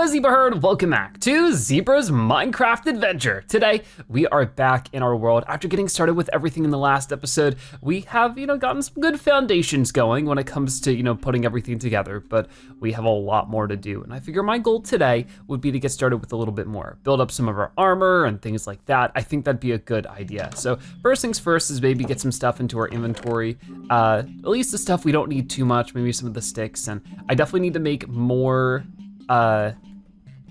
Hello Zebra Herd, welcome back to Zebra's Minecraft Adventure. Today, we are back in our world. After getting started with everything in the last episode, we have, gotten some good foundations going when it comes to, putting everything together, but we have a lot more to do. And I figure my goal today would be to get started with a little bit more, build up some of our armor and things like that. I think that'd be a good idea. So first things first is maybe get some stuff into our inventory, at least the stuff we don't need too much, maybe some of the sticks, and I definitely need to make more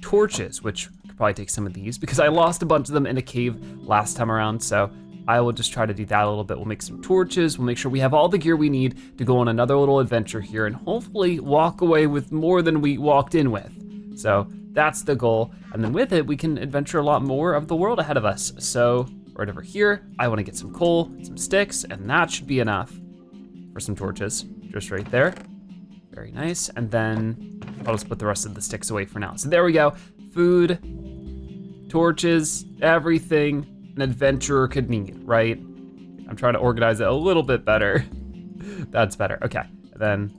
torches, which I could probably take some of these because I lost a bunch of them in a cave last time around, so I will just try to do that a little bit. We'll make some torches, we'll make sure we have all the gear we need to go on another little adventure here and hopefully walk away with more than we walked in with. So that's the goal, and then with it, we can adventure a lot more of the world ahead of us. So right over here, I wanna get some coal, some sticks, and that should be enough for some torches, just right there. Very nice, and then I'll just put the rest of the sticks away for now. So there we go, food, torches, everything an adventurer could need, right? I'm trying to organize it a little bit better. That's better, okay, then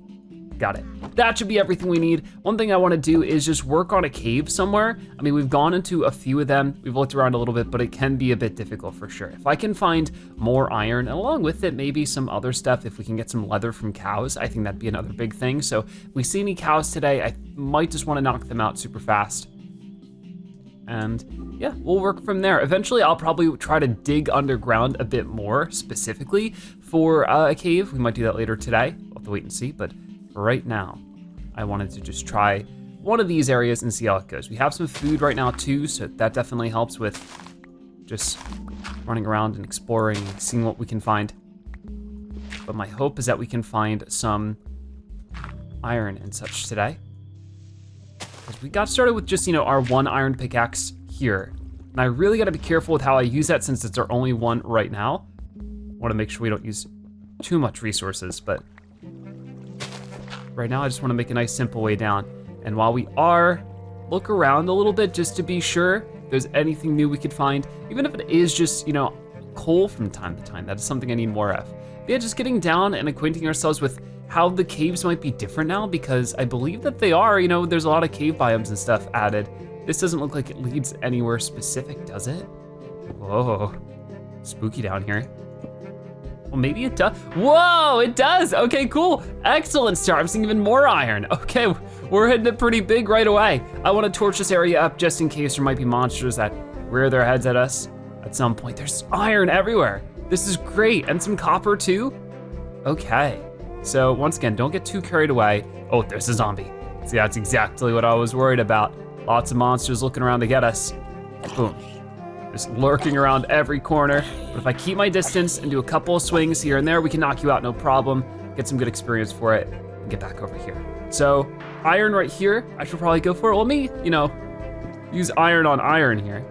got it. That should be everything we need. One thing I wanna do is just work on a cave somewhere. I mean, we've gone into a few of them, we've looked around a little bit, but it can be a bit difficult for sure. If I can find more iron, and along with it, maybe some other stuff, if we can get some leather from cows, I think that'd be another big thing. So if we see any cows today, I might just wanna knock them out super fast. And yeah, we'll work from there. Eventually, I'll probably try to dig underground a bit more specifically for a cave. We might do that later today. We'll have to wait and see, but for right now, I wanted to just try one of these areas and see how it goes. We have some food right now too, so that definitely helps with just running around and exploring and seeing what we can find. But my hope is that we can find some iron and such today. Because we got started with just, our one iron pickaxe here. And I really gotta be careful with how I use that since it's our only one right now. Wanna make sure we don't use too much resources, but right now, I just wanna make a nice simple way down. And while we are, look around a little bit just to be sure if there's anything new we could find, even if it is just, coal from time to time. That is something I need more of. But yeah, just getting down and acquainting ourselves with how the caves might be different now, because I believe that they are, there's a lot of cave biomes and stuff added. This doesn't look like it leads anywhere specific, does it? Whoa, spooky down here. Well, maybe it does. Whoa, it does. Okay, cool. Excellent start. I'm seeing even more iron. Okay, we're hitting it pretty big right away. I want to torch this area up just in case there might be monsters that rear their heads at us at some point. There's iron everywhere. This is great. And some copper too. Okay. So once again, don't get too carried away. Oh, there's a zombie. See, that's exactly what I was worried about. Lots of monsters looking around to get us. Boom. Just lurking around every corner. But if I keep my distance and do a couple of swings here and there, we can knock you out, no problem. Get some good experience for it and get back over here. So iron right here, I should probably go for it. Well, me, use iron on iron here.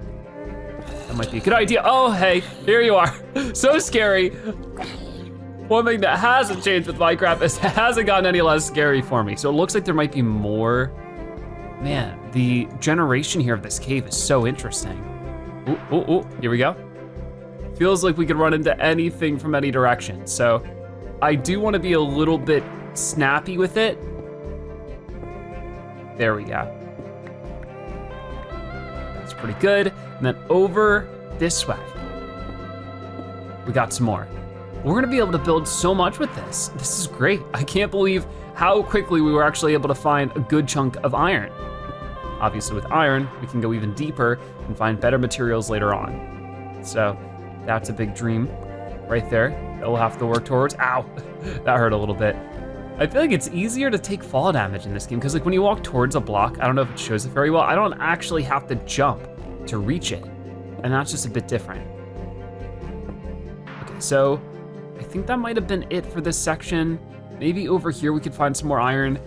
That might be a good idea. Oh, hey, here you are. So scary. One thing that hasn't changed with Minecraft is it hasn't gotten any less scary for me. So it looks like there might be more. Man, the generation here of this cave is so interesting. Ooh, here we go. Feels like we could run into anything from any direction. So I do want to be a little bit snappy with it. There we go. That's pretty good. And then over this way, we got some more. We're gonna be able to build so much with this. This is great. I can't believe how quickly we were actually able to find a good chunk of iron. Obviously with iron, we can go even deeper and find better materials later on. So that's a big dream right there that we'll have to work towards. Ow, that hurt a little bit. I feel like it's easier to take fall damage in this game because when you walk towards a block, I don't know if it shows it very well, I don't actually have to jump to reach it. And that's just a bit different. Okay, so I think that might have been it for this section. Maybe over here we could find some more iron,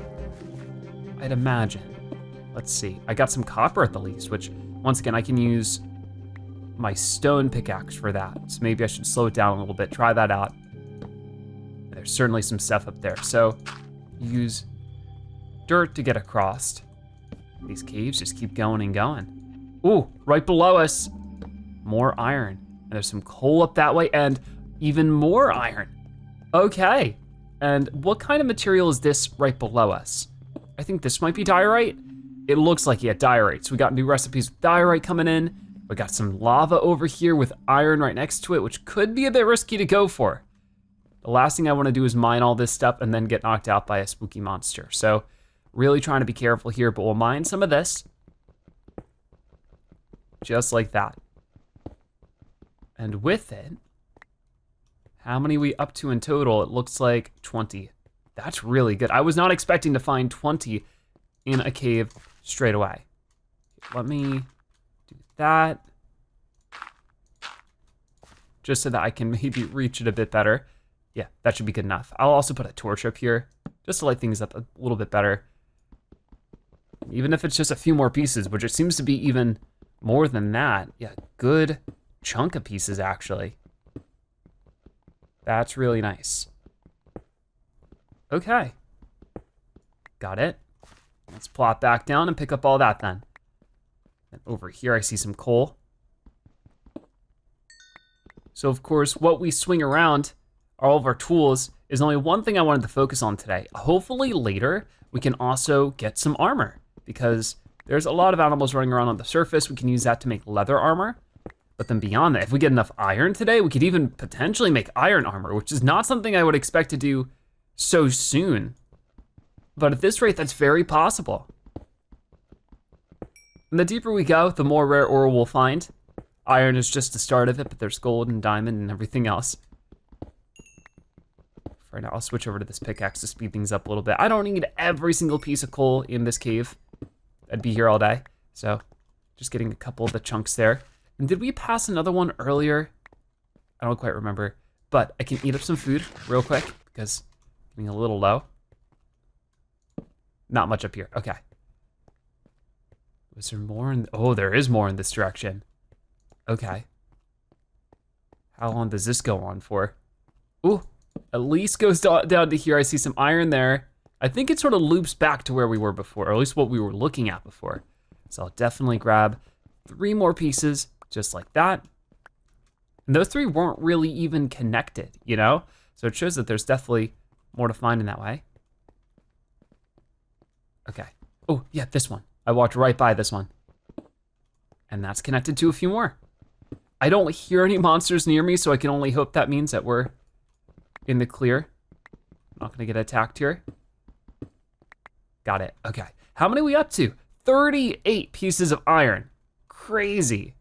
I'd imagine. Let's see, I got some copper at the least, which once again, I can use my stone pickaxe for that. So maybe I should slow it down a little bit, try that out. There's certainly some stuff up there. So use dirt to get across. These caves just keep going and going. Ooh, right below us, more iron. And there's some coal up that way and even more iron. Okay, and what kind of material is this right below us? I think this might be diorite. It looks like, yeah, diorite. So we got new recipes with diorite coming in. We got some lava over here with iron right next to it, which could be a bit risky to go for. The last thing I wanna do is mine all this stuff and then get knocked out by a spooky monster. So really trying to be careful here, but we'll mine some of this. Just like that. And with it, how many are we up to in total? It looks like 20. That's really good. I was not expecting to find 20 in a cave straight away. Let me do that. Just so that I can maybe reach it a bit better. Yeah, that should be good enough. I'll also put a torch up here, just to light things up a little bit better. Even if it's just a few more pieces, which it seems to be even more than that. Yeah, good chunk of pieces, actually. That's really nice. Okay. Got it. Let's plop back down and pick up all that then. And over here, I see some coal. So of course, what we swing around, all of our tools, is only one thing I wanted to focus on today. Hopefully later, we can also get some armor, because there's a lot of animals running around on the surface. We can use that to make leather armor. But then beyond that, if we get enough iron today, we could even potentially make iron armor, which is not something I would expect to do so soon. But at this rate, that's very possible. And the deeper we go, the more rare ore we'll find. Iron is just the start of it, but there's gold and diamond and everything else. For now, I'll switch over to this pickaxe to speed things up a little bit. I don't need every single piece of coal in this cave. I'd be here all day. So just getting a couple of the chunks there. And did we pass another one earlier? I don't quite remember, but I can eat up some food real quick because I'm getting a little low. Not much up here, okay. Was there more in, oh, there is more in this direction. Okay. How long does this go on for? Ooh, at least goes down to here. I see some iron there. I think it sort of loops back to where we were before, or at least what we were looking at before. So I'll definitely grab 3 more pieces, just like that. And those 3 weren't really even connected, you know? So it shows that there's definitely more to find in that way. Okay. Oh, yeah, this one. I walked right by this one. And that's connected to a few more. I don't hear any monsters near me, so I can only hope that means that we're in the clear. I'm not gonna get attacked here. Got it, okay. How many are we up to? 38 pieces of iron. Crazy.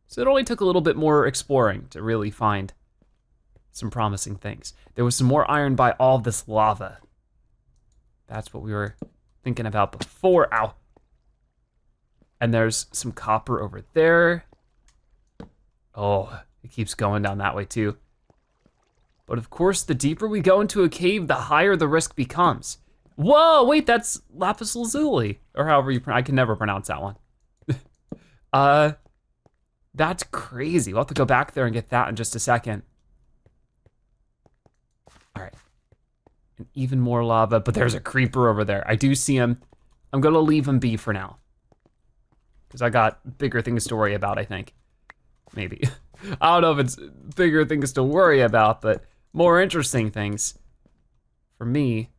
So it only took a little bit more exploring to really find some promising things. There was some more iron by all of this lava. That's what we were thinking about before, ow. And there's some copper over there. Oh, it keeps going down that way too. But of course, the deeper we go into a cave, the higher the risk becomes. Whoa, wait, that's lapis lazuli, or however you pronounce, I can never pronounce that one. That's crazy. We'll have to go back there and get that in just a second. All right, and even more lava, but there's a creeper over there. I do see him. I'm gonna leave him be for now, because I got bigger things to worry about, I think. Maybe. I don't know if it's bigger things to worry about, but more interesting things for me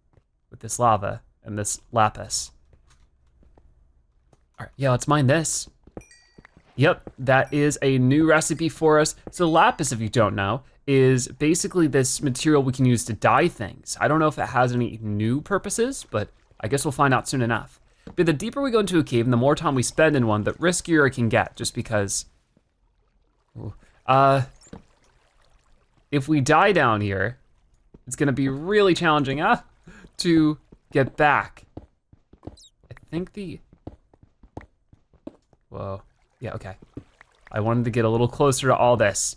with this lava and this lapis. All right, yeah, let's mine this. Yep, that is a new recipe for us. So lapis, if you don't know, is basically this material we can use to dye things. I don't know if it has any new purposes, but I guess we'll find out soon enough. But the deeper we go into a cave and the more time we spend in one, the riskier it can get, just because. If we die down here, it's gonna be really challenging to get back. I think whoa, yeah, okay. I wanted to get a little closer to all this.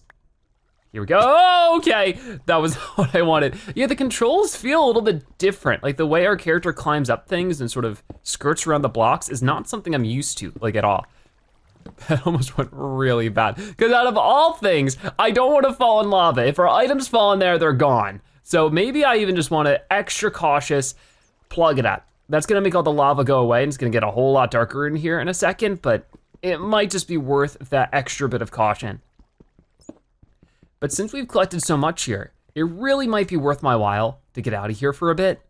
Here we go, oh, okay. That was what I wanted. Yeah, the controls feel a little bit different. Like the way our character climbs up things and sort of skirts around the blocks is not something I'm used to, like at all. That almost went really bad. Because out of all things, I don't want to fall in lava. If our items fall in there, they're gone. So maybe I even just want to extra cautious, plug it up. That's gonna make all the lava go away and it's gonna get a whole lot darker in here in a second, but it might just be worth that extra bit of caution. But since we've collected so much here, it really might be worth my while to get out of here for a bit.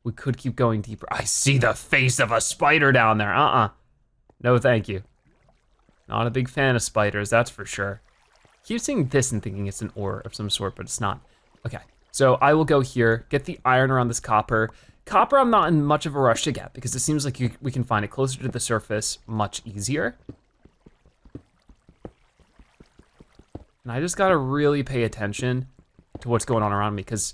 we could keep going deeper. I see the face of a spider down there. No, thank you. Not a big fan of spiders, that's for sure. Keep seeing this and thinking it's an ore of some sort, but it's not. Okay, so I will go here, get the iron around this copper. Copper I'm not in much of a rush to get because it seems like we can find it closer to the surface much easier. And I just gotta really pay attention to what's going on around me because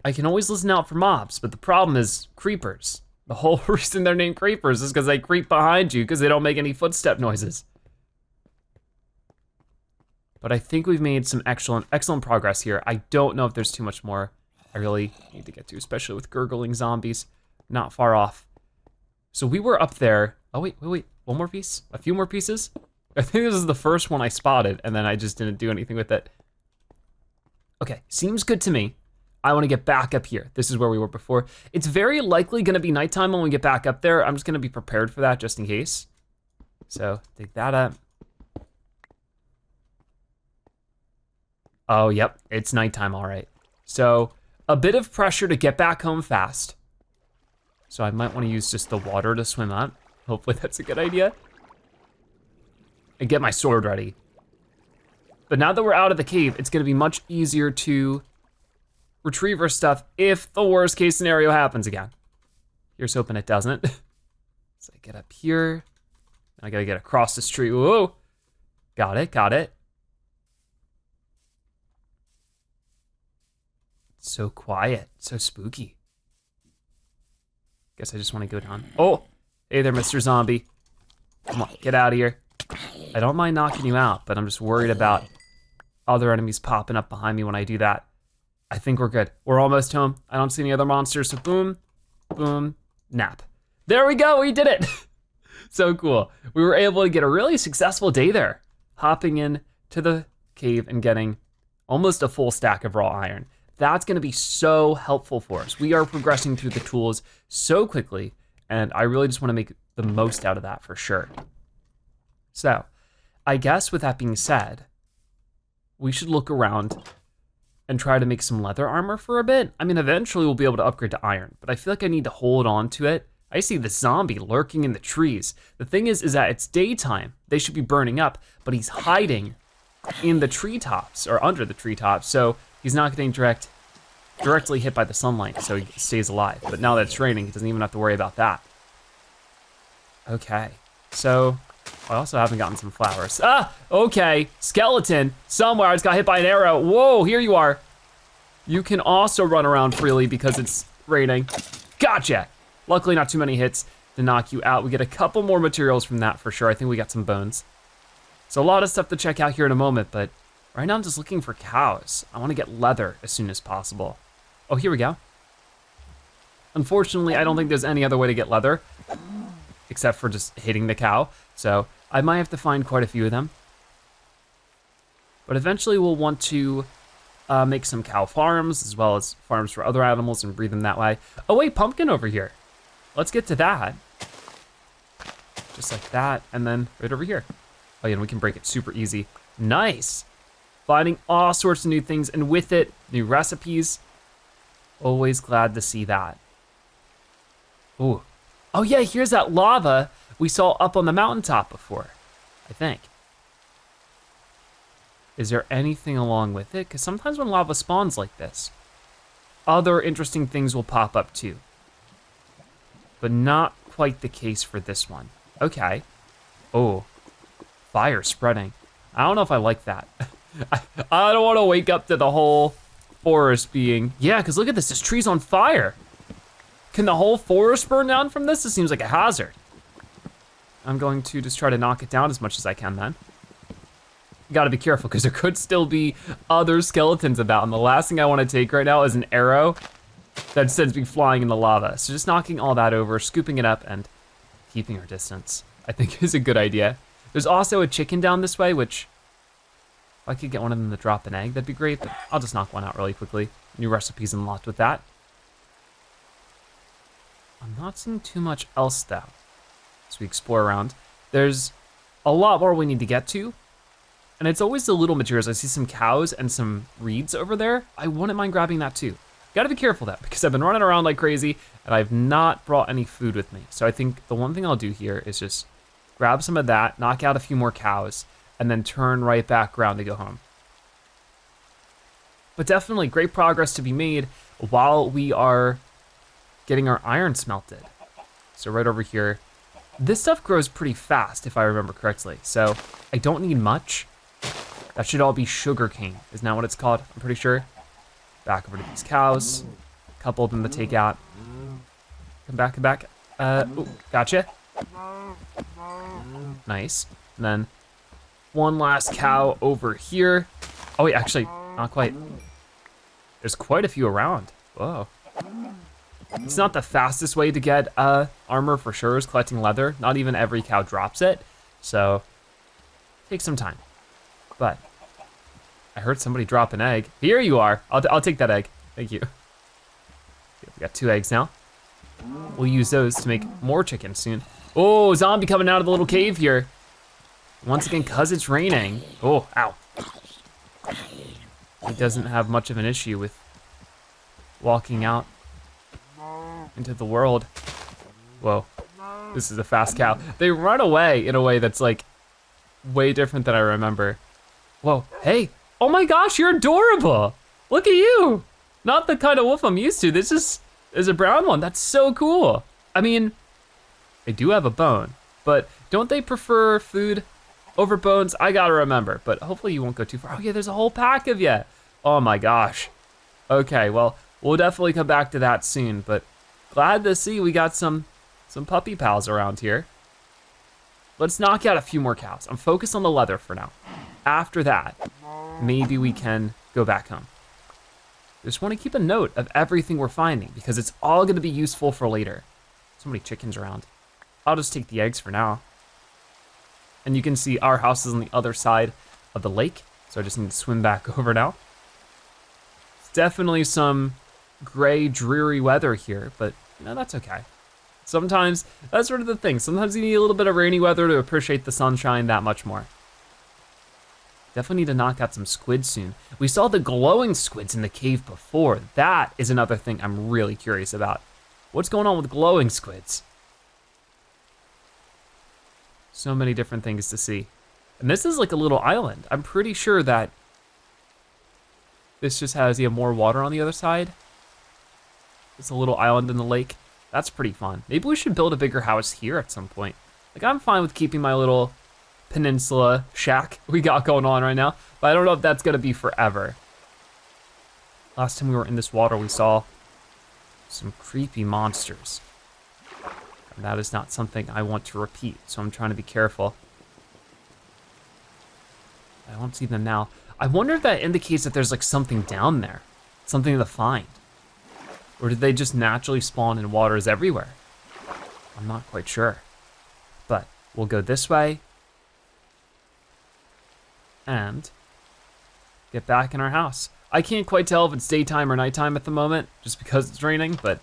I can always listen out for mobs, but the problem is creepers. The whole reason they're named creepers is because they creep behind you because they don't make any footstep noises. But I think we've made some excellent progress here. I don't know if there's too much more I really need to get to, especially with gurgling zombies. Not far off. So we were up there. Oh, wait. One more piece? A few more pieces? I think this is the first one I spotted, and then I just didn't do anything with it. Okay, seems good to me. I wanna get back up here. This is where we were before. It's very likely gonna be nighttime when we get back up there. I'm just gonna be prepared for that just in case. So, dig that up. Oh, yep, it's nighttime, all right. So, a bit of pressure to get back home fast. So I might wanna use just the water to swim up. Hopefully that's a good idea. And get my sword ready. But now that we're out of the cave, it's gonna be much easier to retrieve our stuff if the worst case scenario happens again. Here's hoping it doesn't. So I get up here. I gotta get across the street. Whoa, got it. So quiet, so spooky. Guess I just wanna go down. Oh, hey there, Mr. Zombie. Come on, get out of here. I don't mind knocking you out, but I'm just worried about other enemies popping up behind me when I do that. I think we're good. We're almost home. I don't see any other monsters, so boom, boom, nap. There we go, we did it. So cool. We were able to get a really successful day there, hopping in to the cave and getting almost a full stack of raw iron. That's gonna be so helpful for us. We are progressing through the tools so quickly, and I really just wanna make the most out of that for sure. So, I guess with that being said, we should look around and try to make some leather armor for a bit. I mean, eventually we'll be able to upgrade to iron, but I feel like I need to hold on to it. I see the zombie lurking in the trees. The thing is that it's daytime. They should be burning up, but he's hiding in the treetops or under the treetops, so he's not getting directly hit by the sunlight, so he stays alive. But now that it's raining, he doesn't even have to worry about that. Okay, so I also haven't gotten some flowers. Ah, okay, skeleton somewhere. I just got hit by an arrow. Whoa, here you are. You can also run around freely because it's raining. Gotcha. Luckily not too many hits to knock you out. We get a couple more materials from that for sure. I think we got some bones. So a lot of stuff to check out here in a moment, but right now I'm just looking for cows. I wanna get leather as soon as possible. Oh, here we go. Unfortunately, I don't think there's any other way to get leather except for just hitting the cow. So I might have to find quite a few of them. But eventually we'll want to make some cow farms as well as farms for other animals and breed them that way. Oh wait, pumpkin over here. Let's get to that. Just like that, and then right over here. Oh yeah, and we can break it super easy. Nice. Finding all sorts of new things, and with it, new recipes. Always glad to see that. Ooh. Oh yeah, here's that lava we saw up on the mountaintop before, I think. Is there anything along with it? Because sometimes when lava spawns like this, other interesting things will pop up too. But not quite the case for this one. Okay. Oh, fire spreading. I don't know if I like that. I don't want to wake up to the whole forest being, yeah, because look at this tree's on fire. Can the whole forest burn down from this? This seems like a hazard. I'm going to just try to knock it down as much as I can then. You gotta be careful because there could still be other skeletons about, and the last thing I want to take right now is an arrow that sends me flying in the lava. So just knocking all that over, scooping it up, and keeping our distance, I think is a good idea. There's also a chicken down this way, which if I could get one of them to drop an egg, that'd be great, but I'll just knock one out really quickly. New recipes unlocked with that. I'm not seeing too much else though, as we explore around. There's a lot more we need to get to, and it's always the little materials. I see some cows and some reeds over there. I wouldn't mind grabbing that too. Gotta be careful though, because I've been running around like crazy and I've not brought any food with me. So I think the one thing I'll do here is just grab some of that, knock out a few more cows, and then turn right back around to go home. But definitely great progress to be made while we are getting our iron smelted. So right over here, this stuff grows pretty fast if I remember correctly. So I don't need much. That should all be sugar cane, isn't that what it's called? I'm pretty sure. Back over to these cows. A couple of them to take out. Come back, come back. Ooh, gotcha. Nice. And then one last cow over here. Oh wait, actually, not quite. There's quite a few around. Whoa. It's not the fastest way to get armor for sure, is collecting leather. Not even every cow drops it. So, take some time. But, I heard somebody drop an egg. Here you are. I'll take that egg. Thank you. We got 2 eggs now. We'll use those to make more chickens soon. Oh, zombie coming out of the little cave here. Once again, cause it's raining. Oh, ow. He doesn't have much of an issue with walking out into the world. Whoa, this is a fast cow. They run away in a way that's like way different than I remember. Whoa, hey, oh my gosh, you're adorable. Look at you. Not the kind of wolf I'm used to. This is a brown one. That's so cool. I mean, they do have a bone, but don't they prefer food over bones? I gotta remember, but hopefully you won't go too far. Oh yeah, there's a whole pack of you. Oh my gosh. Okay, well, we'll definitely come back to that soon, but glad to see we got some puppy pals around here. Let's knock out a few more cows. I'm focused on the leather for now. After that, maybe we can go back home. Just wanna keep a note of everything we're finding because it's all gonna be useful for later. So many chickens around. I'll just take the eggs for now. And you can see our house is on the other side of the lake, so I just need to swim back over now. It's definitely some gray, dreary weather here, but no, that's okay. Sometimes, that's sort of the thing. Sometimes you need a little bit of rainy weather to appreciate the sunshine that much more. Definitely need to knock out some squid soon. We saw the glowing squids in the cave before. That is another thing I'm really curious about. What's going on with glowing squids? So many different things to see. And this is like a little island. I'm pretty sure that this just has more water on the other side. It's a little island in the lake. That's pretty fun. Maybe we should build a bigger house here at some point. Like I'm fine with keeping my little peninsula shack we got going on right now, but I don't know if that's gonna be forever. Last time we were in this water, we saw some creepy monsters. And that is not something I want to repeat, so I'm trying to be careful. I don't see them now. I wonder if that indicates that there's like something down there, something to find. Or did they just naturally spawn in waters everywhere? I'm not quite sure. But we'll go this way and get back in our house. I can't quite tell if it's daytime or nighttime at the moment, just because it's raining, but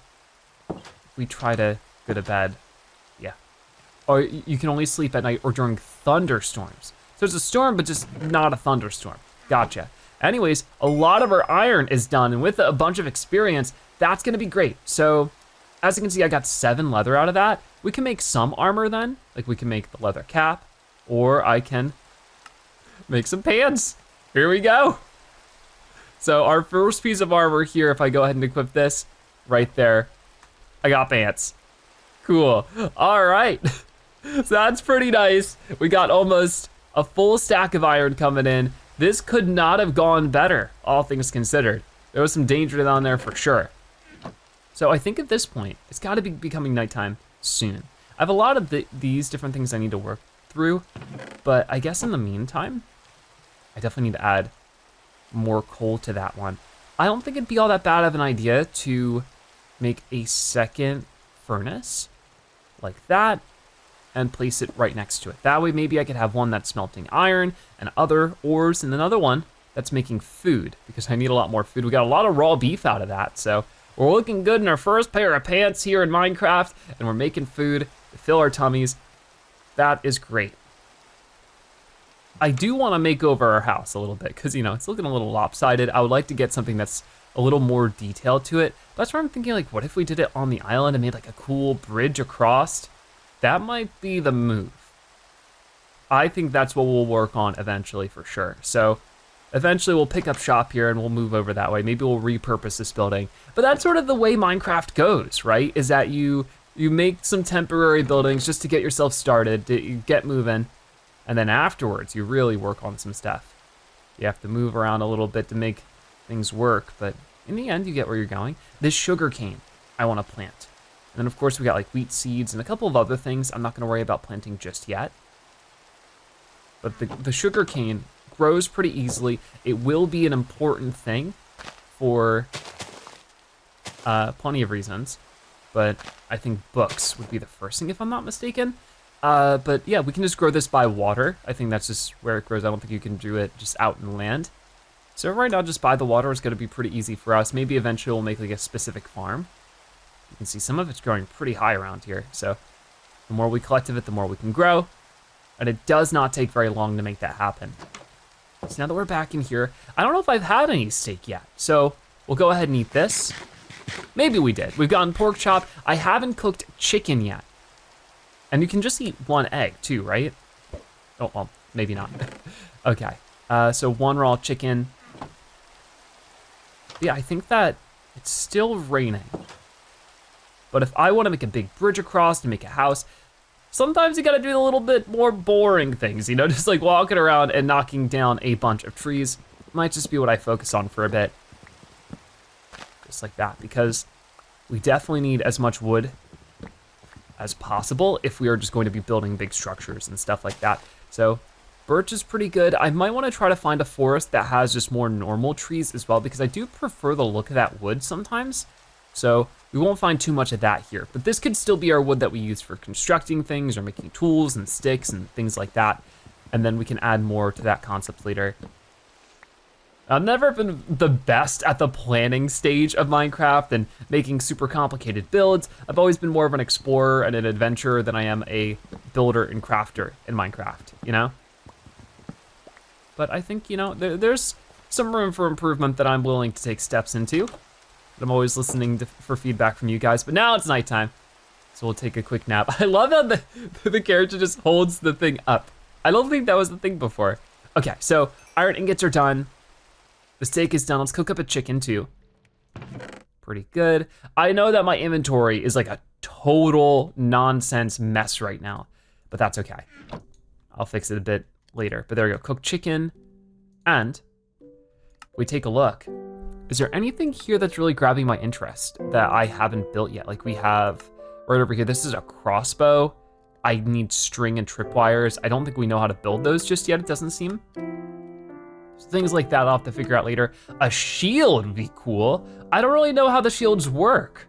we try to go to bed, yeah. Or you can only sleep at night or during thunderstorms. So it's a storm, but just not a thunderstorm. Gotcha. Anyways, a lot of our iron is done, and with a bunch of experience, that's gonna be great. So, as you can see, I got 7 leather out of that. We can make some armor then, like we can make the leather cap, or I can make some pants. Here we go. So our first piece of armor here, if I go ahead and equip this, right there, I got pants. Cool, all right. So that's pretty nice. We got almost a full stack of iron coming in. This could not have gone better, all things considered. There was some danger down there for sure. So I think at this point, it's gotta be becoming nighttime soon. I have a lot of these different things I need to work through, but I guess in the meantime, I definitely need to add more coal to that one. I don't think it'd be all that bad of an idea to make a second furnace like that and place it right next to it. That way maybe I could have one that's smelting iron and other ores and another one that's making food because I need a lot more food. We got a lot of raw beef out of that, so we're looking good in our first pair of pants here in Minecraft and we're making food to fill our tummies. That is great. I do want to make over our house a little bit because, you know, it's looking a little lopsided. I would like to get something that's a little more detail to it. That's why I'm thinking, like, what if we did it on the island and made like a cool bridge across? That might be the move. I think that's what we'll work on eventually for sure. So eventually we'll pick up shop here and we'll move over that way. Maybe we'll repurpose this building. But that's sort of the way Minecraft goes, right? Is that you make some temporary buildings just to get yourself started, to get moving. And then afterwards, you really work on some stuff. You have to move around a little bit to make things work, but in the end, you get where you're going. This sugar cane, I wanna plant. And then of course we got like wheat seeds and a couple of other things I'm not gonna worry about planting just yet. But the sugar cane grows pretty easily. It will be an important thing for plenty of reasons, but I think books would be the first thing if I'm not mistaken. But yeah, we can just grow this by water. I think that's just where it grows. I don't think you can do it just out in land. So right now, just by the water is gonna be pretty easy for us. Maybe eventually we'll make like a specific farm. You can see some of it's growing pretty high around here. So the more we collect of it, the more we can grow. And it does not take very long to make that happen. So now that we're back in here, I don't know if I've had any steak yet. So we'll go ahead and eat this. Maybe we did. We've gotten pork chop. I haven't cooked chicken yet. And you can just eat one egg too, right? Oh, well, maybe not. Okay, so one raw chicken. Yeah, I think that it's still raining. But if I wanna make a big bridge across to make a house, sometimes you gotta do a little bit more boring things, you know, just like walking around and knocking down a bunch of trees. Might just be what I focus on for a bit. Just like that, because we definitely need as much wood as possible if we are just going to be building big structures and stuff like that. So birch is pretty good. I might wanna try to find a forest that has just more normal trees as well, because I do prefer the look of that wood sometimes. So we won't find too much of that here, but this could still be our wood that we use for constructing things or making tools and sticks and things like that. And then we can add more to that concept later. I've never been the best at the planning stage of Minecraft and making super complicated builds. I've always been more of an explorer and an adventurer than I am a builder and crafter in Minecraft, you know? But I think, you know, there's some room for improvement that I'm willing to take steps into. I'm always listening for feedback from you guys, but now it's nighttime, so we'll take a quick nap. I love how the character just holds the thing up. I don't think that was the thing before. Okay, so iron ingots are done. The steak is done. Let's cook up a chicken too. Pretty good. I know that my inventory is like a total nonsense mess right now, but that's okay. I'll fix it a bit later, but there we go. Cooked chicken, and we take a look. Is there anything here that's really grabbing my interest that I haven't built yet? Like we have right over here, this is a crossbow. I need string and tripwires. I don't think we know how to build those just yet, it doesn't seem. So things like that I'll have to figure out later. A shield would be cool. I don't really know how the shields work.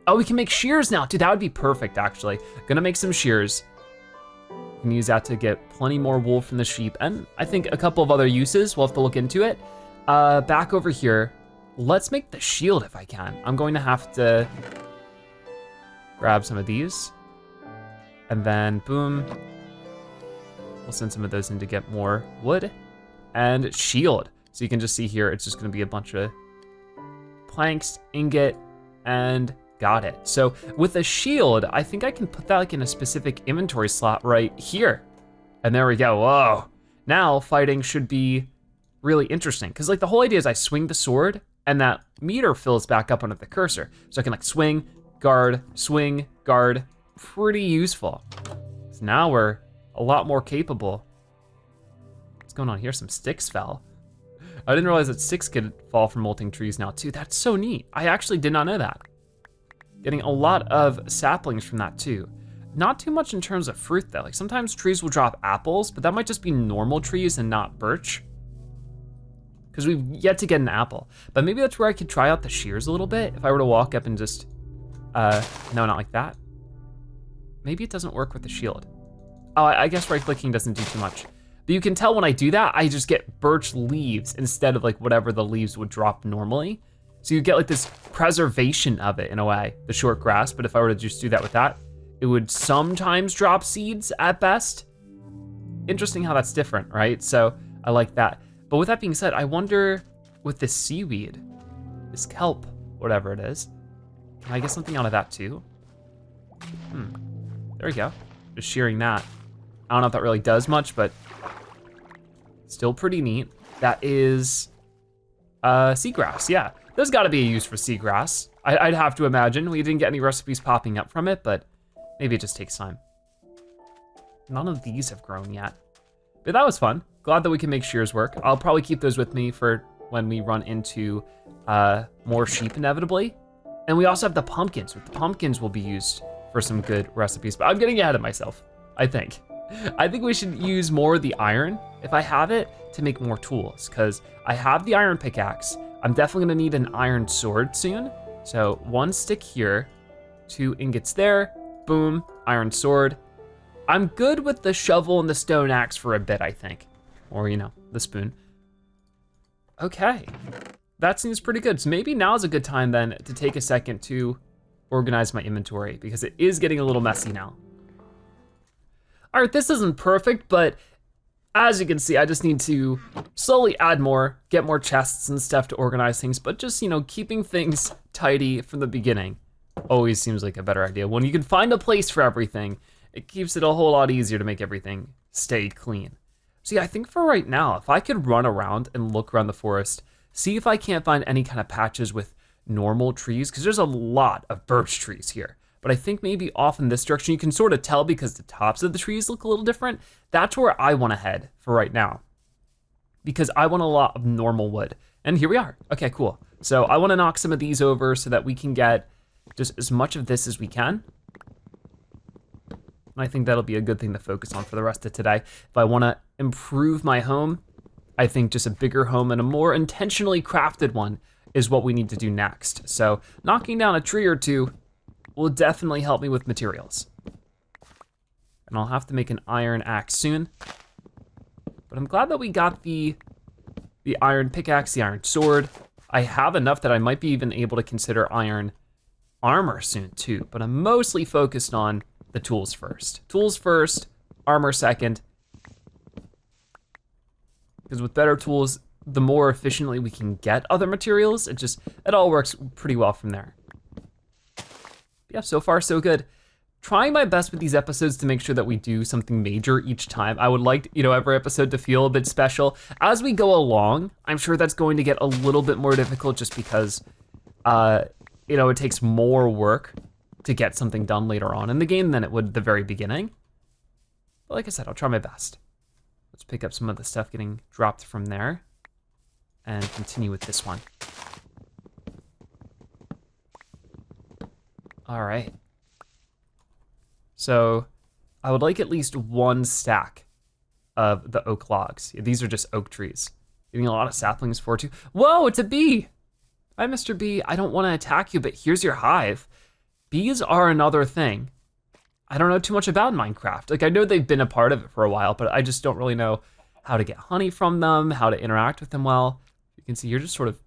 Oh, we can make shears now. Dude, that would be perfect actually. Gonna make some shears. We can use that to get plenty more wool from the sheep, and I think a couple of other uses. We'll have to look into it. Back over here, let's make the shield if I can. I'm going to have to grab some of these, and then boom. We'll send some of those in to get more wood and shield. So you can just see here, it's just gonna be a bunch of planks, ingot, and got it. So with a shield, I think I can put that like in a specific inventory slot right here. And there we go, whoa. Now fighting should be really interesting, because like the whole idea is I swing the sword and that meter fills back up under the cursor. So I can like swing, guard, pretty useful. So now we're a lot more capable. What's going on here? Some sticks fell. I didn't realize that sticks could fall from molting trees now too. That's so neat. I actually did not know that. Getting a lot of saplings from that too. Not too much in terms of fruit though. Like sometimes trees will drop apples, but that might just be normal trees and not birch, because we've yet to get an apple. But maybe that's where I could try out the shears a little bit. If I were to walk up and just, no, not like that. Maybe it doesn't work with the shield. Oh, I guess right clicking doesn't do too much. But you can tell when I do that, I just get birch leaves instead of like whatever the leaves would drop normally. So you get like this preservation of it in a way, the short grass. But if I were to just do that with that, it would sometimes drop seeds at best. Interesting how that's different, right? So I like that. But with that being said, I wonder with this seaweed, this kelp, whatever it is. Can I get something out of that too? There we go. Just shearing that. I don't know if that really does much, but still pretty neat. That is seagrass, yeah. There's gotta be a use for seagrass. I'd have to imagine. We didn't get any recipes popping up from it, but maybe it just takes time. None of these have grown yet. But that was fun. Glad that we can make shears work. I'll probably keep those with me for when we run into more sheep inevitably. And we also have the pumpkins. The pumpkins will be used for some good recipes, but I'm getting ahead of myself, I think. I think we should use more of the iron, if I have it, to make more tools, because I have the iron pickaxe. I'm definitely gonna need an iron sword soon. So 1 stick here, 2 ingots there, boom, iron sword. I'm good with the shovel and the stone axe for a bit, I think. Or, you know, the spoon. Okay, that seems pretty good. So maybe now is a good time then to take a second to organize my inventory, because it is getting a little messy now. All right, this isn't perfect, but as you can see, I just need to slowly add more, get more chests and stuff to organize things, but just, you know, keeping things tidy from the beginning always seems like a better idea. When you can find a place for everything, it keeps it a whole lot easier to make everything stay clean. So yeah, I think for right now, if I could run around and look around the forest, see if I can't find any kind of patches with normal trees, because there's a lot of birch trees here. But I think maybe off in this direction, you can sort of tell because the tops of the trees look a little different. That's where I wanna head for right now, because I want a lot of normal wood. And here we are, okay, cool. So I wanna knock some of these over so that we can get just as much of this as we can. And I think that'll be a good thing to focus on for the rest of today. If I wanna improve my home, I think just a bigger home and a more intentionally crafted one is what we need to do next. So knocking down a tree or two will definitely help me with materials. And I'll have to make an iron axe soon. But I'm glad that we got the iron pickaxe, the iron sword. I have enough that I might be even able to consider iron armor soon too, but I'm mostly focused on the tools first. Tools first, armor second. Because with better tools, the more efficiently we can get other materials, it all works pretty well from there. Yeah, so far so good. Trying my best with these episodes to make sure that we do something major each time. I would like, you know, every episode to feel a bit special. As we go along, I'm sure that's going to get a little bit more difficult just because, you know, it takes more work to get something done later on in the game than it would at the very beginning. But like I said, I'll try my best. Let's pick up some of the stuff getting dropped from there and continue with this one. All right. So I would like at least 1 stack of the oak logs. These are just oak trees. Getting a lot of saplings for too. Whoa, it's a bee. Hi, Mr. Bee. I don't want to attack you, but here's your hive. Bees are another thing I don't know too much about Minecraft. Like, I know they've been a part of it for a while, but I just don't really know how to get honey from them, how to interact with them well. You can see you're just sort of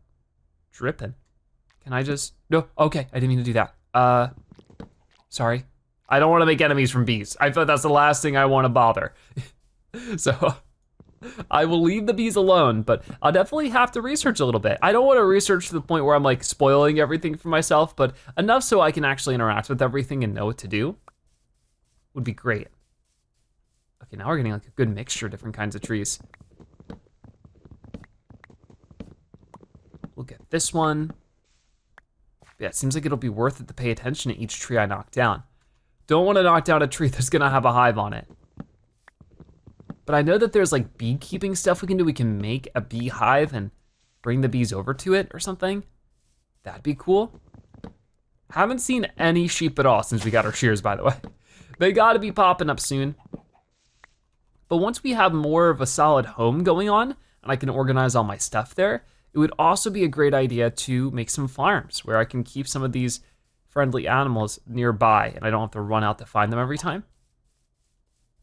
dripping. Can I just, no, okay, I didn't mean to do that. Sorry. I don't wanna make enemies from bees. I thought that's the last thing I wanna bother. So, I will leave the bees alone, but I'll definitely have to research a little bit. I don't wanna research to the point where I'm like spoiling everything for myself, but enough so I can actually interact with everything and know what to do would be great. Okay, now we're getting like a good mixture of different kinds of trees. We'll get this one. Yeah, it seems like it'll be worth it to pay attention to each tree I knock down. Don't wanna knock down a tree that's gonna have a hive on it. But I know that there's like beekeeping stuff we can do. We can make a beehive and bring the bees over to it or something. That'd be cool. Haven't seen any sheep at all since we got our shears, by the way. They gotta be popping up soon. But once we have more of a solid home going on and I can organize all my stuff there, it would also be a great idea to make some farms where I can keep some of these friendly animals nearby and I don't have to run out to find them every time.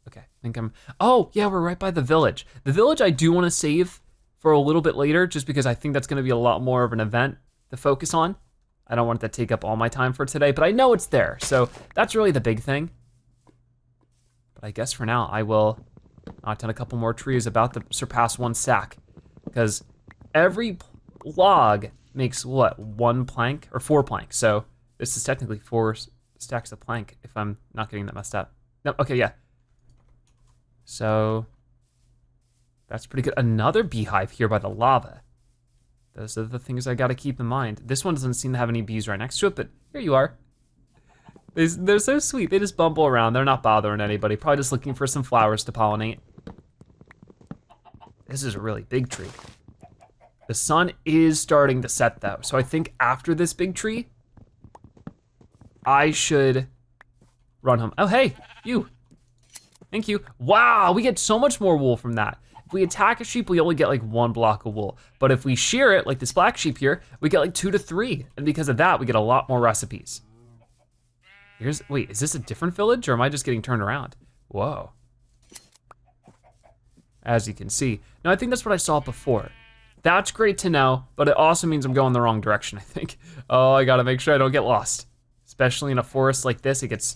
Okay, I think oh yeah, we're right by the village. The village I do wanna save for a little bit later just because I think that's gonna be a lot more of an event to focus on. I don't want that to take up all my time for today, but I know it's there. So that's really the big thing. But I guess for now, I will knock down a couple more trees about to surpass 1 stack because every log makes what, 1 plank or 4 planks. So this is technically 4 stacks of plank if I'm not getting that messed up. No, okay, yeah. So that's pretty good. Another beehive here by the lava. Those are the things I gotta keep in mind. This one doesn't seem to have any bees right next to it, but here you are. They're so sweet. They just bumble around. They're not bothering anybody. Probably just looking for some flowers to pollinate. This is a really big tree. The sun is starting to set though. So I think after this big tree, I should run home. Oh, hey, you. Thank you. Wow, we get so much more wool from that. If we attack a sheep, we only get like 1 block of wool. But if we shear it, like this black sheep here, we get like 2 to 3. And because of that, we get a lot more recipes. Wait, is this a different village or am I just getting turned around? Whoa. As you can see. Now I think that's what I saw before. That's great to know, but it also means I'm going the wrong direction, I think. Oh, I gotta make sure I don't get lost. Especially in a forest like this, it gets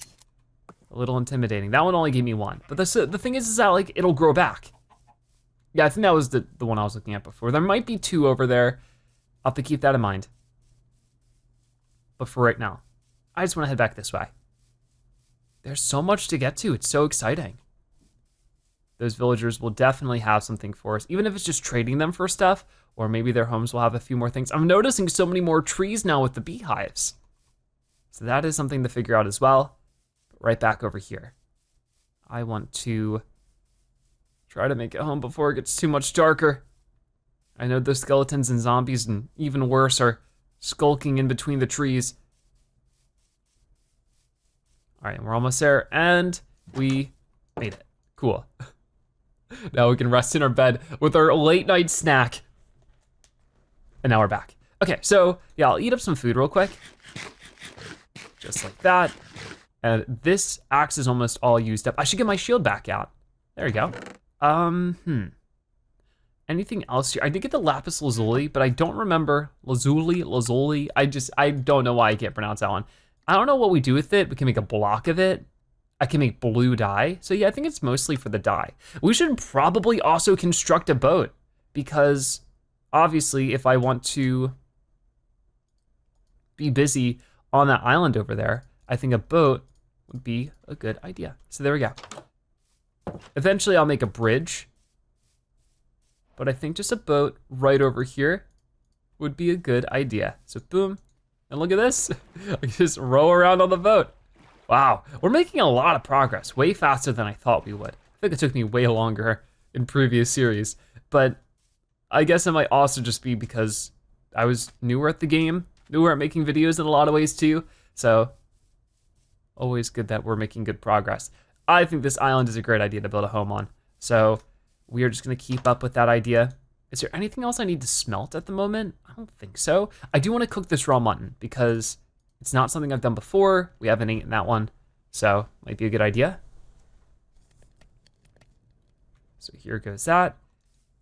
a little intimidating. That one only gave me 1. But the thing is that like, it'll grow back. Yeah, I think that was the one I was looking at before. There might be 2 over there. I'll have to keep that in mind. But for right now, I just wanna head back this way. There's so much to get to, it's so exciting. Those villagers will definitely have something for us, even if it's just trading them for stuff, or maybe their homes will have a few more things. I'm noticing so many more trees now with the beehives. So that is something to figure out as well. But right back over here. I want to try to make it home before it gets too much darker. I know those skeletons and zombies, and even worse, are skulking in between the trees. All right, we're almost there, and we made it. Cool. Now we can rest in our bed with our late night snack. And now we're back. Okay, so yeah, I'll eat up some food real quick. Just like that. And this axe is almost all used up. I should get my shield back out. There we go. Anything else here? I did get the lapis lazuli, but I don't remember. Lazuli. I don't know why I can't pronounce that one. I don't know what we do with it. We can make a block of it. I can make blue dye. So yeah, I think it's mostly for the dye. We should probably also construct a boat because obviously if I want to be busy on that island over there, I think a boat would be a good idea. So there we go. Eventually I'll make a bridge, but I think just a boat right over here would be a good idea. So boom, and look at this. I can just row around on the boat. Wow, we're making a lot of progress, way faster than I thought we would. I think it took me way longer in previous series, but I guess it might also just be because I was newer at the game, newer at making videos in a lot of ways too, so always good that we're making good progress. I think this island is a great idea to build a home on, so we are just gonna keep up with that idea. Is there anything else I need to smelt at the moment? I don't think so. I do wanna cook this raw mutton because it's not something I've done before. We haven't eaten that one, so might be a good idea. So here goes that.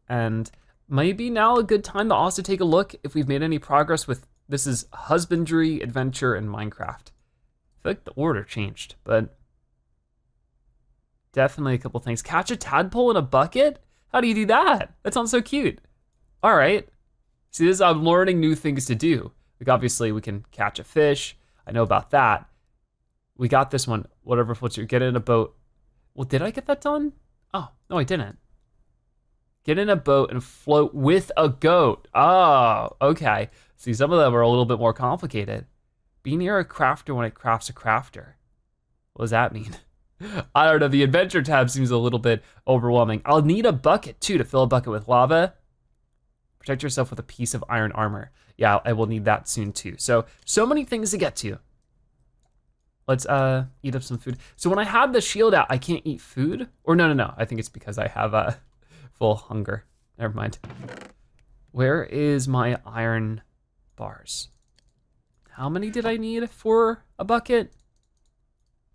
And maybe now a good time to also take a look if we've made any progress with, this is husbandry, adventure, and Minecraft. I feel like the order changed, but definitely a couple things. Catch a tadpole in a bucket? How do you do that? That sounds so cute. All right. See, this, I'm learning new things to do. Like obviously we can catch a fish. I know about that. We got this one, whatever floats you, get in a boat. Well, did I get that done? Oh, no, I didn't. Get in a boat and float with a goat. Oh, okay. See, some of them are a little bit more complicated. Be near a crafter when it crafts a crafter. What does that mean? I don't know, the adventure tab seems a little bit overwhelming. I'll need a bucket too to fill a bucket with lava. Protect yourself with a piece of iron armor. Yeah, I will need that soon too. So many things to get to. Let's eat up some food. So when I have the shield out, I can't eat food? Or no. I think it's because I have full hunger. Never mind. Where is my iron bars? How many did I need for a bucket?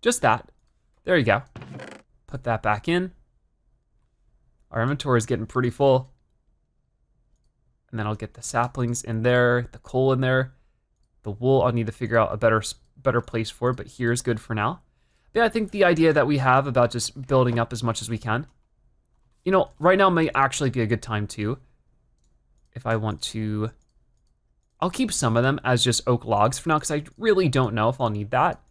Just that. There you go. Put that back in. Our inventory is getting pretty full. And then I'll get the saplings in there, the coal in there. The wool, I'll need to figure out a better place for it, but here's good for now. But yeah, I think the idea that we have about just building up as much as we can. You know, right now may actually be a good time too. If I want to I'll keep some of them as just oak logs for now, because I really don't know if I'll need that.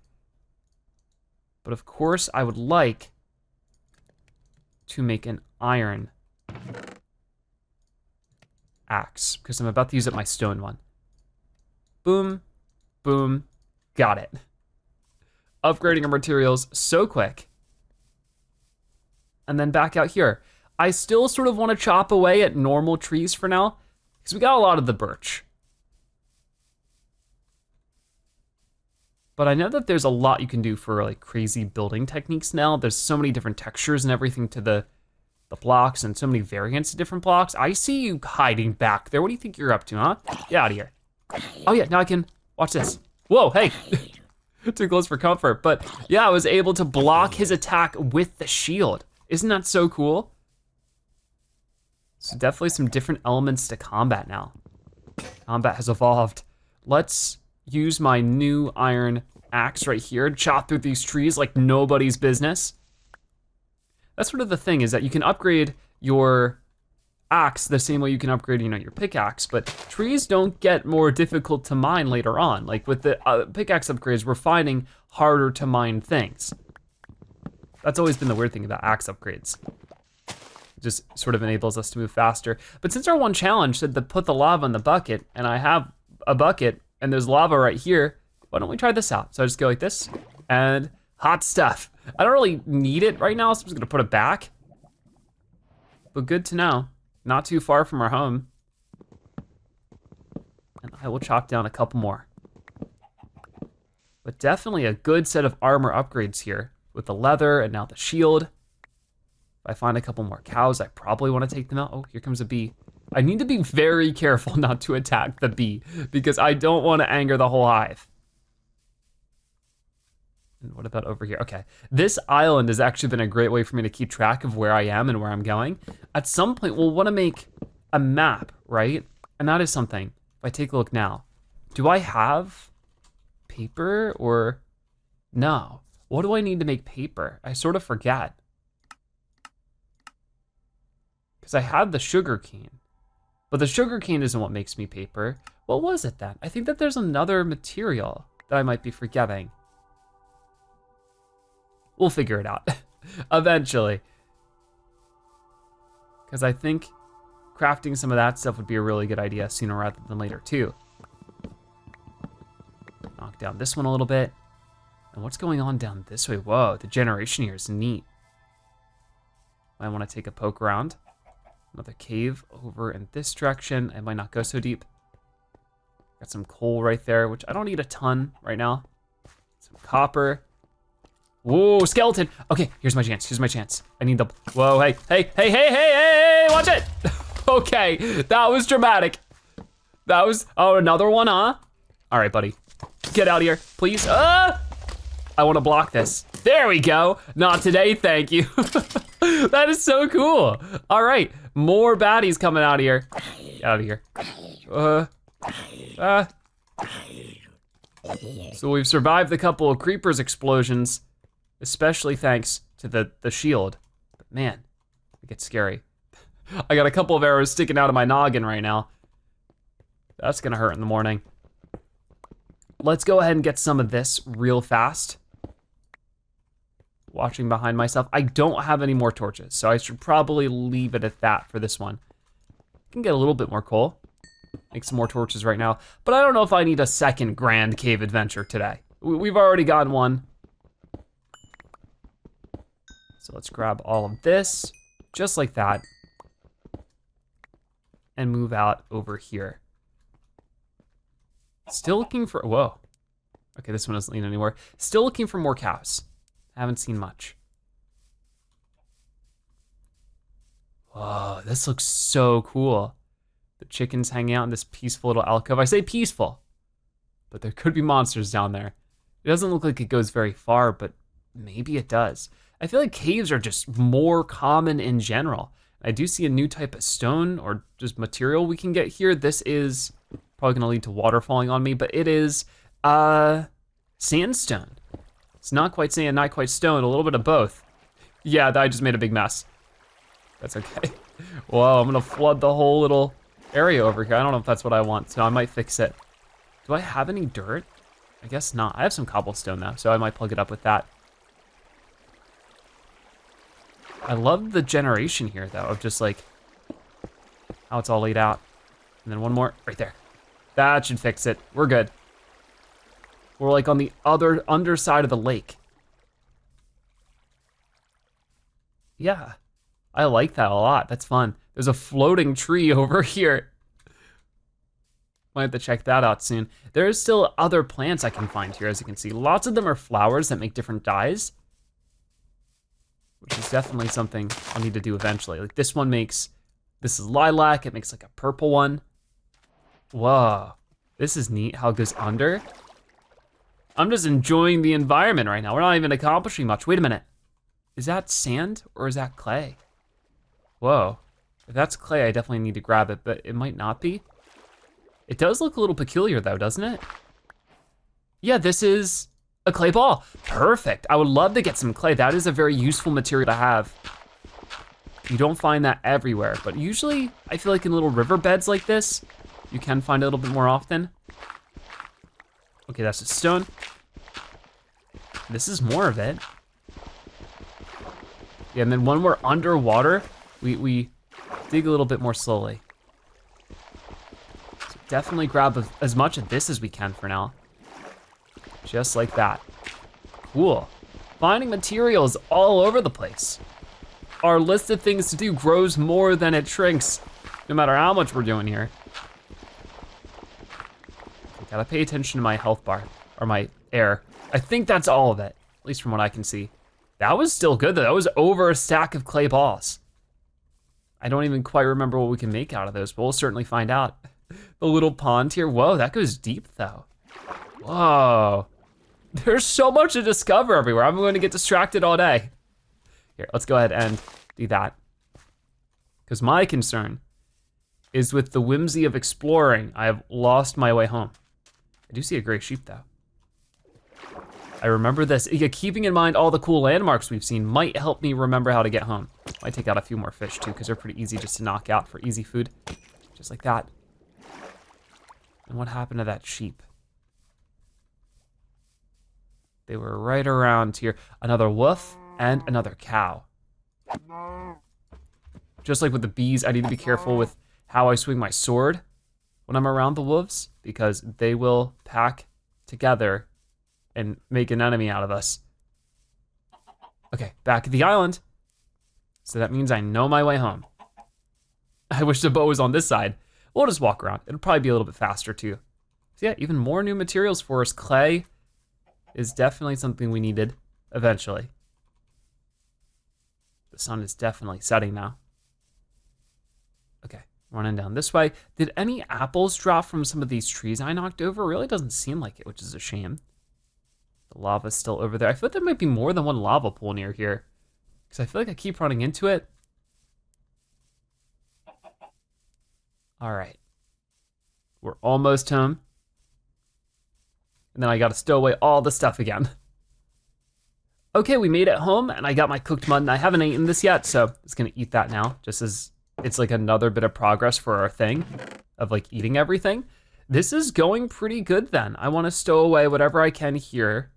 But of course, I would like to make an iron axe, because I'm about to use up my stone one. Boom, boom, got it. Upgrading our materials so quick. And then back out here. I still sort of want to chop away at normal trees for now, because we got a lot of the birch. But I know that there's a lot you can do for like crazy building techniques now. There's so many different textures and everything to the blocks, and so many variants of different blocks. I see you hiding back there. What do you think you're up to, huh? Get out of here. Oh yeah, now I can, watch this. Whoa, hey. Too close for comfort, but yeah, I was able to block his attack with the shield. Isn't that so cool? So definitely some different elements to combat now. Combat has evolved. Let's use my new iron axe right here, chop through these trees like nobody's business. That's sort of the thing, is that you can upgrade your axe the same way you can upgrade, you know, your pickaxe, but trees don't get more difficult to mine later on. Like with the pickaxe upgrades, we're finding harder to mine things. That's always been the weird thing about axe upgrades. It just sort of enables us to move faster. But since our one challenge said to put the lava in the bucket, and I have a bucket and there's lava right here, why don't we try this out? So I just go like this, and hot stuff. I don't really need it right now, so I'm just gonna put it back. But good to know, not too far from our home. And I will chop down a couple more. But definitely a good set of armor upgrades here with the leather and now the shield. If I find a couple more cows, I probably wanna take them out. Oh, here comes a bee. I need to be very careful not to attack the bee, because I don't wanna anger the whole hive. And what about over here? Okay, this island has actually been a great way for me to keep track of where I am and where I'm going. At some point, we'll wanna make a map, right? And that is something, if I take a look now, do I have paper or no? What do I need to make paper? I sort of forget. Because I had the sugar cane, but the sugar cane isn't what makes me paper. What was it then? I think that there's another material that I might be forgetting. We'll figure it out eventually. Because I think crafting some of that stuff would be a really good idea sooner rather than later too. Knock down this one a little bit. And what's going on down this way? Whoa, the generation here is neat. I want to take a poke around. Another cave over in this direction. I might not go so deep. Got some coal right there, which I don't need a ton right now. Some copper. Whoa, skeleton. Okay, here's my chance, here's my chance. I need the, whoa, hey, hey, hey, hey, hey, hey, watch it. Okay, that was dramatic. That was, oh, another one, huh? All right, buddy, get out of here, please. I wanna block this. There we go. Not today, thank you. That is so cool. All right, more baddies coming out of here. Get out of here. So we've survived a couple of creepers explosions, especially thanks to the shield. But man, it gets scary. I got a couple of arrows sticking out of my noggin right now. That's gonna hurt in the morning. Let's go ahead and get some of this real fast. Watching behind myself. I don't have any more torches, so I should probably leave it at that for this one. I can get a little bit more coal. Make some more torches right now, but I don't know if I need a second grand cave adventure today. We've already gotten one. So let's grab all of this, just like that, and move out over here. Still looking for, whoa. Okay, this one doesn't lean anymore. Still looking for more cows. Haven't seen much. Whoa, this looks so cool. The chickens hanging out in this peaceful little alcove. I say peaceful, but there could be monsters down there. It doesn't look like it goes very far, but maybe it does. I feel like caves are just more common in general. I do see a new type of stone or just material we can get here. This is probably gonna lead to water falling on me, but it is sandstone. It's not quite sand, not quite stone, a little bit of both. Yeah, I just made a big mess. That's okay. Whoa, I'm gonna flood the whole little area over here. I don't know if that's what I want, so I might fix it. Do I have any dirt? I guess not. I have some cobblestone though, so I might plug it up with that. I love the generation here though, of just like how it's all laid out. And then one more right there. That should fix it. We're good. We're like on the other underside of the lake. Yeah, I like that a lot. That's fun. There's a floating tree over here. Might have to check that out soon. There's still other plants I can find here, as you can see. Lots of them are flowers that make different dyes, which is definitely something I'll need to do eventually. Like this one makes, this is lilac, it makes like a purple one. Whoa, this is neat how it goes under. I'm just enjoying the environment right now. We're not even accomplishing much. Wait a minute. Is that sand or is that clay? Whoa, if that's clay, I definitely need to grab it, but it might not be. It does look a little peculiar though, doesn't it? Yeah, this is a clay ball. Perfect, I would love to get some clay. That is a very useful material to have. You don't find that everywhere, but usually I feel like in little riverbeds like this, you can find it a little bit more often. Okay, that's a stone. This is more of it. Yeah, and then when we're underwater, we dig a little bit more slowly. So definitely grab as much of this as we can for now. Just like that. Cool. Finding materials all over the place. Our list of things to do grows more than it shrinks, no matter how much we're doing here. Gotta pay attention to my health bar, or my air. I think that's all of it, at least from what I can see. That was still good though, that was over a stack of clay balls. I don't even quite remember what we can make out of those, but we'll certainly find out. The little pond here, whoa, that goes deep though. Whoa, there's so much to discover everywhere. I'm going to get distracted all day. Here, let's go ahead and do that. Because my concern is with the whimsy of exploring, I have lost my way home. I do see a gray sheep though. I remember this. Yeah, keeping in mind all the cool landmarks we've seen might help me remember how to get home. Might take out a few more fish too, because they're pretty easy just to knock out for easy food. Just like that. And what happened to that sheep? They were right around here. Another wolf and another cow. Just like with the bees, I need to be careful with how I swing my sword when I'm around the wolves, because they will pack together and make an enemy out of us. Okay, back at the island. So that means I know my way home. I wish the bow was on this side. We'll just walk around. It'll probably be a little bit faster too. So yeah, even more new materials for us. Clay is definitely something we needed eventually. The sun is definitely setting now. Okay, running down this way. Did any apples drop from some of these trees I knocked over? Really doesn't seem like it, which is a shame. The lava's still over there. I feel like there might be more than one lava pool near here, because I feel like I keep running into it. All right, we're almost home. And then I gotta stow away all the stuff again. Okay, we made it home and I got my cooked mutton. I haven't eaten this yet, so I'm just gonna eat that now, just as it's like another bit of progress for our thing of like eating everything. This is going pretty good then. I wanna stow away whatever I can here.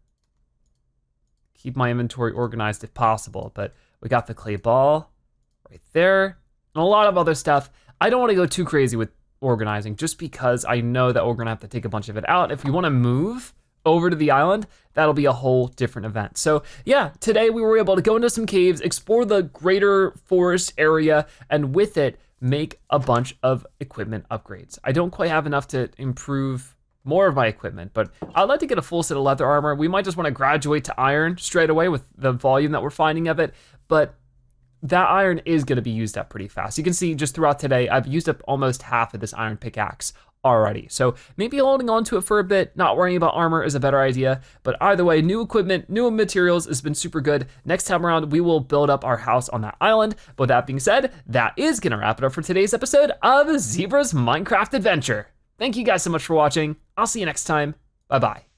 Keep my inventory organized if possible, but we got the clay ball right there and a lot of other stuff. I don't wanna go too crazy with organizing just because I know that we're gonna have to take a bunch of it out. If we wanna move over to the island, that'll be a whole different event. So yeah, today we were able to go into some caves, explore the greater forest area, and with it, make a bunch of equipment upgrades. I don't quite have enough to improve more of my equipment, but I'd like to get a full set of leather armor. We might just wanna graduate to iron straight away with the volume that we're finding of it, but that iron is gonna be used up pretty fast. You can see just throughout today, I've used up almost half of this iron pickaxe already. So maybe holding on to it for a bit, not worrying about armor is a better idea. But either way, new equipment, new materials has been super good. Next time around, we will build up our house on that island. But with that being said, that is gonna wrap it up for today's episode of Zebra's Minecraft Adventure. Thank you guys so much for watching. I'll see you next time. Bye-bye.